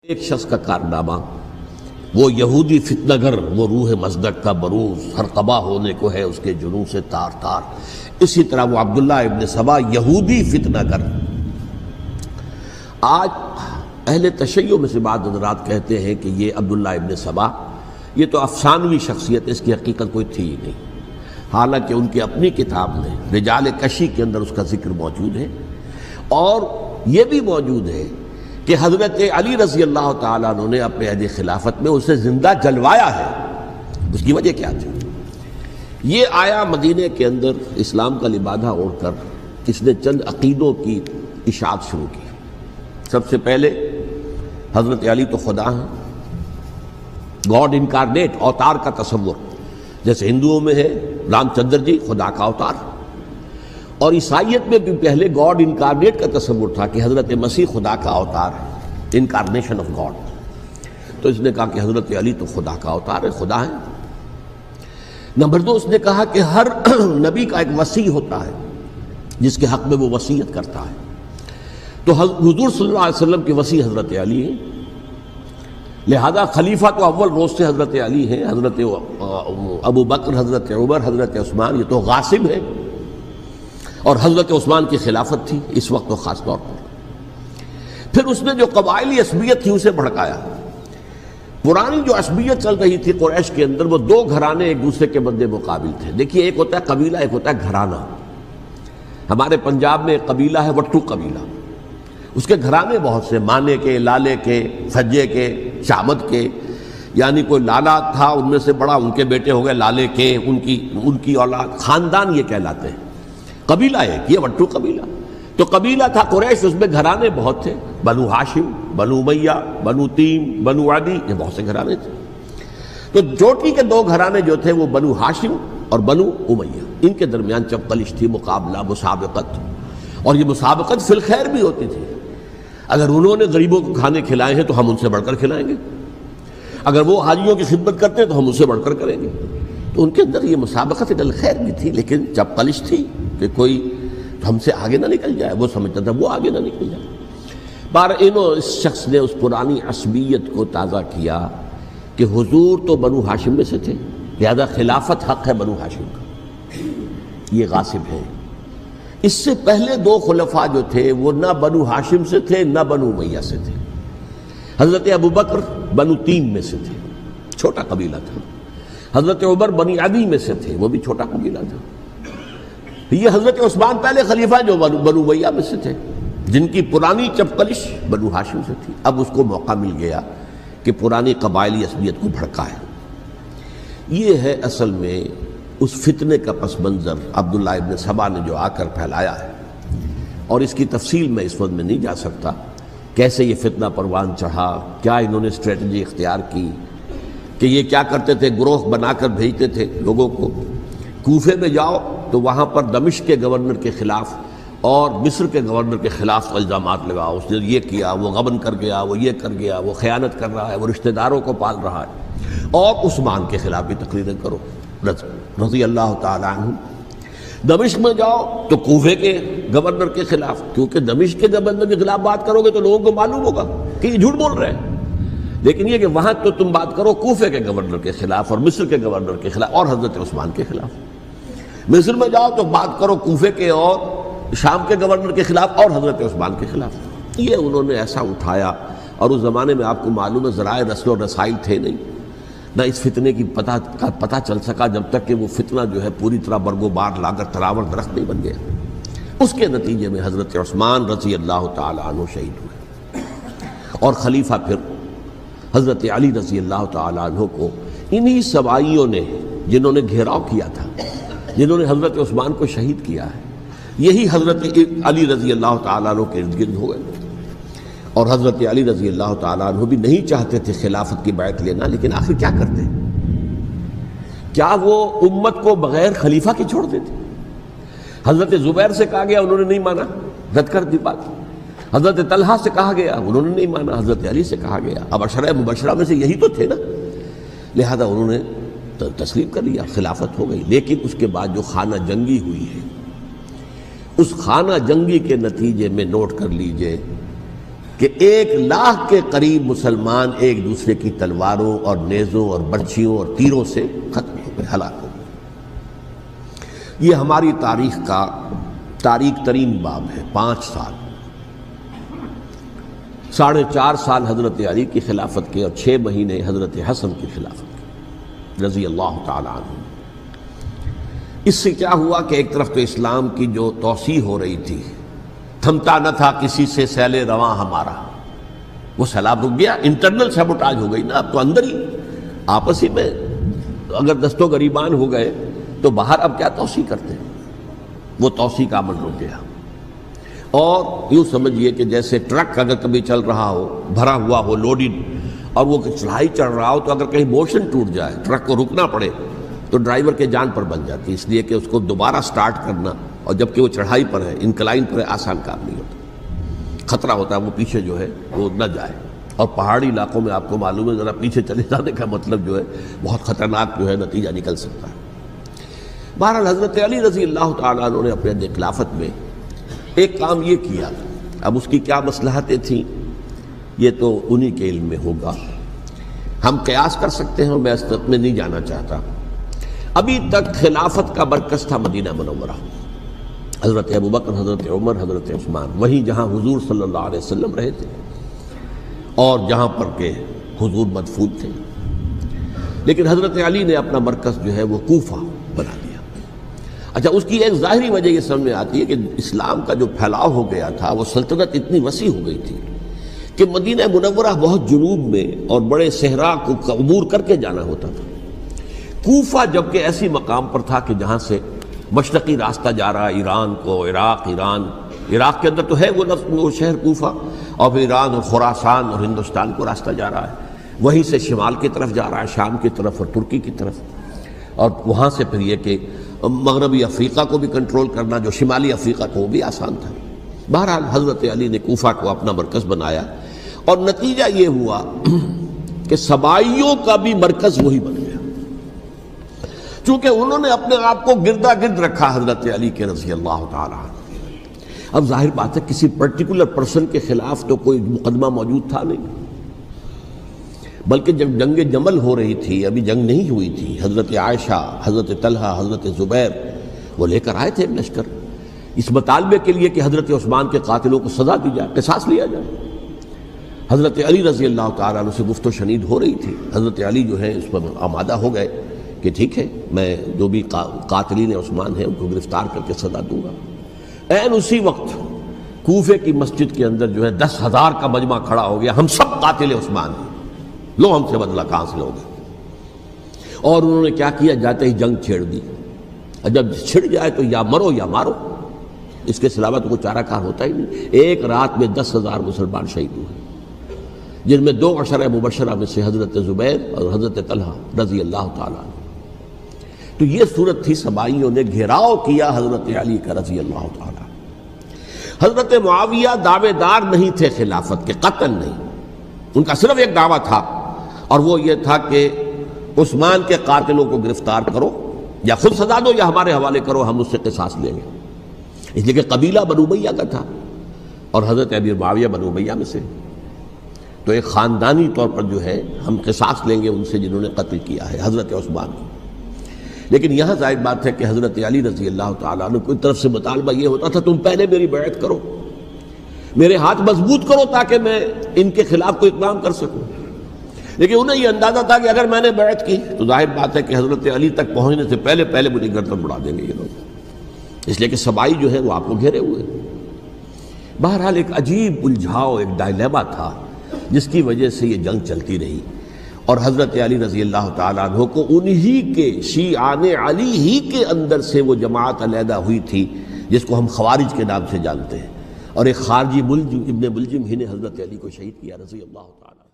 ایک شخص کا کارنامہ، وہ یہودی فتنہ گر، وہ روح مصدق کا بروز، ہر قبا ہونے کو ہے اس کے جنوں سے تار تار۔ اسی طرح وہ عبداللہ ابن سبا یہودی فتنہ گر۔ آج اہل تشیع میں سے بعض حضرات کہتے ہیں کہ یہ عبداللہ ابن سبا یہ تو افسانوی شخصیت ہے، اس کی حقیقت کوئی تھی ہی نہیں، حالانکہ ان کی اپنی کتاب میں رجال کشی کے اندر اس کا ذکر موجود ہے، اور یہ بھی موجود ہے کہ حضرت علی رضی اللہ تعالیٰ عنہ نے اپنے عہد خلافت میں اسے زندہ جلوایا ہے۔ اس کی وجہ کیا تھی؟ یہ آیا مدینے کے اندر اسلام کا لبادہ اوڑھ کر، اس نے چند عقیدوں کی اشاعت شروع کی۔ سب سے پہلے حضرت علی تو خدا ہیں، گاڈ انکارنیٹ، اوتار کا تصور، جیسے ہندوؤں میں ہے رام چندر جی خدا کا اوتار، اور عیسائیت میں بھی پہلے گاڈ انکارنیٹ کا تصور تھا کہ حضرت مسیح خدا کا اوتار ہے، انکارنیشن آف گاڈ۔ تو اس نے کہا کہ حضرت علی تو خدا کا اوتار ہے، خدا ہے۔ نمبر دو، اس نے کہا کہ ہر نبی کا ایک وصی ہوتا ہے جس کے حق میں وہ وصیت کرتا ہے، تو حضور صلی اللہ علیہ وسلم کے وصی حضرت علی ہیں، لہذا خلیفہ تو اول روز سے حضرت علی ہیں، حضرت ابو بکر، حضرت عمر، حضرت عثمان یہ تو غاصب ہیں، اور حضرت عثمان کی خلافت تھی اس وقت تو خاص طور پر۔ پھر اس نے جو قبائلی عصبیت تھی اسے بھڑکایا۔ پرانی جو عصبیت چل رہی تھی قریش کے اندر، وہ دو گھرانے ایک دوسرے کے مد مقابل تھے۔ دیکھیے، ایک ہوتا ہے قبیلہ، ایک ہوتا ہے گھرانہ۔ ہمارے پنجاب میں ایک قبیلہ ہے وٹو قبیلہ، اس کے گھرانے بہت سے، مانے کے، لالے کے، سجے کے، شامت کے، یعنی کوئی لالا تھا ان میں سے بڑا، ان کے بیٹے ہو گئے لالے کے، ان کی اولاد، خاندان یہ کہلاتے ہیں۔ قبیلہ ایک، یہ وٹو قبیلہ۔ تو قبیلہ تھا قریش، اس میں گھرانے بہت تھے، بنو ہاشم، بنو امیہ، بنو تیم، بنو عدی، یہ بہت سے گھرانے تھے۔ تو چوٹی کے دو گھرانے جو تھے وہ بنو ہاشم اور بنو امیہ، ان کے درمیان چپقلش تھی، مقابلہ، مسابقت، اور یہ مسابقت فی الخیر بھی ہوتی تھی۔ اگر انہوں نے غریبوں کو کھانے کھلائے ہیں تو ہم ان سے بڑھ کر کھلائیں گے، اگر وہ حاجیوں کی خدمت کرتے ہیں تو ہم ان سے بڑھ کر کریں گے۔ تو ان کے اندر یہ مسابقت الخیر بھی تھی، لیکن چپقلش تھی کہ کوئی ہم سے آگے نہ نکل جائے، وہ سمجھتا تھا وہ آگے نہ نکل جائے۔ اس شخص نے اس پرانی عصبیت کو تازہ کیا کہ حضور تو بنو ہاشم میں سے تھے، لہذا خلافت حق ہے بنو ہاشم کا، یہ غاصب ہیں۔ اس سے پہلے دو خلفاء جو تھے وہ نہ بنو ہاشم سے تھے نہ بنو امیہ سے تھے۔ حضرت ابو بکر بنو تیم میں سے تھے، چھوٹا قبیلہ تھا۔ حضرت عمر بنی عدی میں سے تھے، وہ بھی چھوٹا قبیلہ تھا۔ یہ حضرت عثمان پہلے خلیفہ جو بنو امیہ میں سے تھے، جن کی پرانی چپقلش بنو ہاشم سے تھی۔ اب اس کو موقع مل گیا کہ پرانی قبائلی عصبیت کو بھڑکائے۔ یہ ہے اصل میں اس فتنے کا پس منظر عبداللہ ابن سبا نے جو آ کر پھیلایا ہے، اور اس کی تفصیل میں اس وقت میں نہیں جا سکتا، کیسے یہ فتنہ پروان چڑھا، کیا انہوں نے اسٹریٹجی اختیار کی، کہ یہ کیا کرتے تھے، گروہ بنا کر بھیجتے تھے لوگوں کو۔ کوفے میں جاؤ تو وہاں پر دمشق کے گورنر کے خلاف اور مصر کے گورنر کے خلاف الزامات لگاؤ، اس نے یہ کیا، وہ غبن کر گیا، وہ یہ کر گیا، وہ خیانت کر رہا ہے، وہ رشتہ داروں کو پال رہا ہے، اور عثمان کے خلاف بھی تقریریں کرو رضی اللہ تعالیٰ عنہ۔ دمشق میں جاؤ تو کوفے کے گورنر کے خلاف، کیونکہ دمشق کے گورنر کے خلاف بات کرو گے تو لوگوں کو معلوم ہوگا کہ یہ جھوٹ بول رہے ہیں، لیکن یہ کہ وہاں تو تم بات کرو کوفے کے گورنر کے خلاف اور مصر کے گورنر کے خلاف اور حضرت عثمان کے خلاف۔ مصر میں جاؤ تو بات کرو کوفے کے اور شام کے گورنر کے خلاف اور حضرت عثمان کے خلاف۔ یہ انہوں نے ایسا اٹھایا، اور اس زمانے میں آپ کو معلوم ہے ذرائع رسل و رسائل تھے نہیں، نہ اس فتنے کی پتہ چل سکا جب تک کہ وہ فتنہ جو ہے پوری طرح برگ و بار لا کر تراور درخت نہیں بن گیا۔ اس کے نتیجے میں حضرت عثمان رضی اللہ تعالیٰ عنہ شہید ہوئے، اور خلیفہ پھر حضرت علی رضی اللہ تعالیٰ عنہ کو انہی سوائیوں نے، جنہوں نے گھیراؤ کیا تھا، جنہوں نے حضرت عثمان کو شہید کیا ہے، یہی حضرت علی رضی اللہ تعالیٰ عنہ کے ارد گرد ہو گئے۔ اور حضرت علی رضی اللہ تعالیٰ عنہ بھی نہیں چاہتے تھے خلافت کی بیعت لینا، لیکن آخر کیا کرتے؟ کیا وہ امت کو بغیر خلیفہ کے چھوڑ دیتے؟ حضرت زبیر سے کہا گیا، انہوں نے نہیں مانا، رد کر دی بات۔ حضرت طلحہ سے کہا گیا، انہوں نے نہیں مانا۔ حضرت علی سے کہا گیا، اب عشرہ مبشرہ میں سے یہی تو تھے نا، لہذا انہوں نے تسلیم کر لیا، خلافت ہو گئی۔ لیکن اس کے بعد جو خانہ جنگی ہوئی ہے، اس خانہ جنگی کے نتیجے میں نوٹ کر لیجئے کہ 1,00,000 کے قریب مسلمان ایک دوسرے کی تلواروں اور نیزوں اور برچھیوں اور تیروں سے ختم ہو گئے، ہلاک ہو گئے۔ یہ ہماری تاریخ کا تاریک ترین باب ہے۔ 5 سال، 4.5 سال حضرت علی کی خلافت کے اور 6 مہینے حضرت حسن کی خلافت کے رضی اللہ تعالی عنہ۔ اس سے کیا ہوا کہ ایک طرف تو اسلام کی جو توسیع ہو رہی تھی، تھمتا نہ تھا کسی سے سیل رواں ہمارا، وہ سیلاب رک گیا، انٹرنل سیبوٹاج ہو گئی نا، اب تو اندر ہی آپس ہی میں اگر دستوں گریبان ہو گئے تو باہر اب کیا توسیع کرتے ہیں، وہ توسیع کا عمل رک گیا۔ اور یوں سمجھیے کہ جیسے ٹرک اگر کبھی چل رہا ہو، بھرا ہوا ہو، لوڈڈ، اور وہ چڑھائی چڑھ رہا ہو، تو اگر کہیں موشن ٹوٹ جائے، ٹرک کو رکنا پڑے، تو ڈرائیور کے جان پر بن جاتی، اس لیے کہ اس کو دوبارہ سٹارٹ کرنا، اور جبکہ وہ چڑھائی پر ہے، انکلائن پر ہے، آسان کام نہیں ہوتا، خطرہ ہوتا ہے وہ پیچھے جو ہے وہ نہ جائے۔ اور پہاڑی علاقوں میں آپ کو معلوم ہے ذرا پیچھے چلے جانے کا مطلب جو ہے بہت خطرناک جو ہے نتیجہ نکل سکتا ہے۔ بہرحال حضرت علی رضی اللہ تعالیٰ عنہ نے اپنے خلافت میں ایک کام یہ کیا، اب اس کی کیا مصلحتیں تھیں یہ تو انہی کے علم میں ہوگا، ہم قیاس کر سکتے ہیں، میں اس میں نہیں جانا چاہتا۔ ابھی تک خلافت کا مرکز تھا مدینہ منورہ، حضرت ابوبکر، حضرت عمر، حضرت عثمان، وہیں جہاں حضور صلی اللہ علیہ وسلم رہے تھے اور جہاں پر کہ حضور مدفون تھے۔ لیکن حضرت علی نے اپنا مرکز جو ہے وہ کوفہ بنا دیا۔ اچھا، اس کی ایک ظاہری وجہ یہ سمجھ میں آتی ہے کہ اسلام کا جو پھیلاؤ ہو گیا تھا، وہ سلطنت اتنی وسیع ہو گئی تھی کہ مدینہ منورہ بہت جنوب میں اور بڑے صحرا کو عبور کر کے جانا ہوتا تھا۔ کوفہ جبکہ ایسی مقام پر تھا کہ جہاں سے مشرقی راستہ جا رہا ہے ایران کو، عراق کے اندر تو ہے وہ شہر کوفہ، اور پھر ایران اور خراسان اور ہندوستان کو راستہ جا رہا ہے، وہیں سے شمال کی طرف جا رہا ہے، شام کی طرف اور ترکی کی طرف، اور وہاں سے پھر یہ کہ مغربی افریقہ کو بھی کنٹرول کرنا، جو شمالی افریقہ کو، وہ بھی آسان تھا۔ بہرحال حضرت علی نے کوفہ کو اپنا مرکز بنایا، اور نتیجہ یہ ہوا کہ سبائیوں کا بھی مرکز وہی بن گیا، چونکہ انہوں نے اپنے آپ کو گردا گرد رکھا حضرت علی کے رضی اللہ تعالیٰ عنہ۔ اب ظاہر بات ہے کسی پرٹیکولر پرسن کے خلاف تو کوئی مقدمہ موجود تھا نہیں، بلکہ جب جنگ جمل ہو رہی تھی، ابھی جنگ نہیں ہوئی تھی، حضرت عائشہ، حضرت طلحہ، حضرت زبیر وہ لے کر آئے تھے ایک لشکر اس مطالبے کے لیے کہ حضرت عثمان کے قاتلوں کو سزا دی جائے، قصاص لیا جائے۔ حضرت علی رضی اللہ تعالیٰ عنہ سے گفت و شنید ہو رہی تھی، حضرت علی جو ہے اس پر آمادہ ہو گئے کہ ٹھیک ہے، میں جو بھی قاتلین عثمان ہیں ان کو گرفتار کر کے سزا دوں گا۔ عین اسی وقت کوفے کی مسجد کے اندر جو ہے 10,000 کا مجمع کھڑا ہو گیا، ہم سب قاتل عثمان ہیں، لو ہم سے بدلہ کہاں سے لوگے۔ اور انہوں نے کیا کیا، جاتے ہی جنگ چھیڑ دی، اور جب چھڑ جائے تو یا مرو یا مارو، اس کے علاوہ تو کوئی چارہ کار ہوتا ہی نہیں۔ ایک رات میں 10,000 مسلمان شہید ہوئے، جن میں 2 عشرہ مبشرہ میں سے حضرت زبیر اور حضرت طلحہ رضی اللہ تعالیٰ عنہ۔ تو یہ صورت تھی، سبائیوں نے گھیراؤ کیا حضرت علی کا رضی اللہ تعالیٰ۔ حضرت معاویہ دعوے دار نہیں تھے خلافت کے، قطعاً نہیں، ان کا صرف ایک دعویٰ تھا، اور وہ یہ تھا کہ عثمان کے قاتلوں کو گرفتار کرو، یا خود سزا دو یا ہمارے حوالے کرو، ہم اس سے قصاص لیں گے۔ اس لیے کہ قبیلہ بنو امیہ کا تھا، اور حضرت ابی معاویہ بنو امیہ میں سے، تو ایک خاندانی طور پر جو ہے ہم قصاص لیں گے ان سے جنہوں نے قتل کیا ہے حضرت عثمان کو۔ لیکن یہاں ظاہر بات ہے کہ حضرت علی رضی اللہ تعالیٰ عنہ کی طرف سے مطالبہ یہ ہوتا تھا، تم پہلے میری بیعت کرو، میرے ہاتھ مضبوط کرو تاکہ میں ان کے خلاف کوئی اقدام کر سکوں۔ لیکن انہیں یہ اندازہ تھا کہ اگر میں نے بیعت کی تو ظاہر بات ہے کہ حضرت علی تک پہنچنے سے پہلے مجھے گردن اڑا دیں گے یہ لوگ، اس لیے کہ سبائی جو ہے وہ آپ کو گھیرے ہوئے۔ بہرحال ایک عجیب الجھاؤ، ایک ڈائلیما تھا جس کی وجہ سے یہ جنگ چلتی رہی، اور حضرت علی رضی اللہ تعالیٰ عنہ کو انہی کے شیعان علی ہی کے اندر سے وہ جماعت علیحدہ ہوئی تھی جس کو ہم خوارج کے نام سے جانتے ہیں، اور ایک خارجی ابن ملجم ہی نے حضرت علی کو شہید کیا رضی اللہ تعالیٰ۔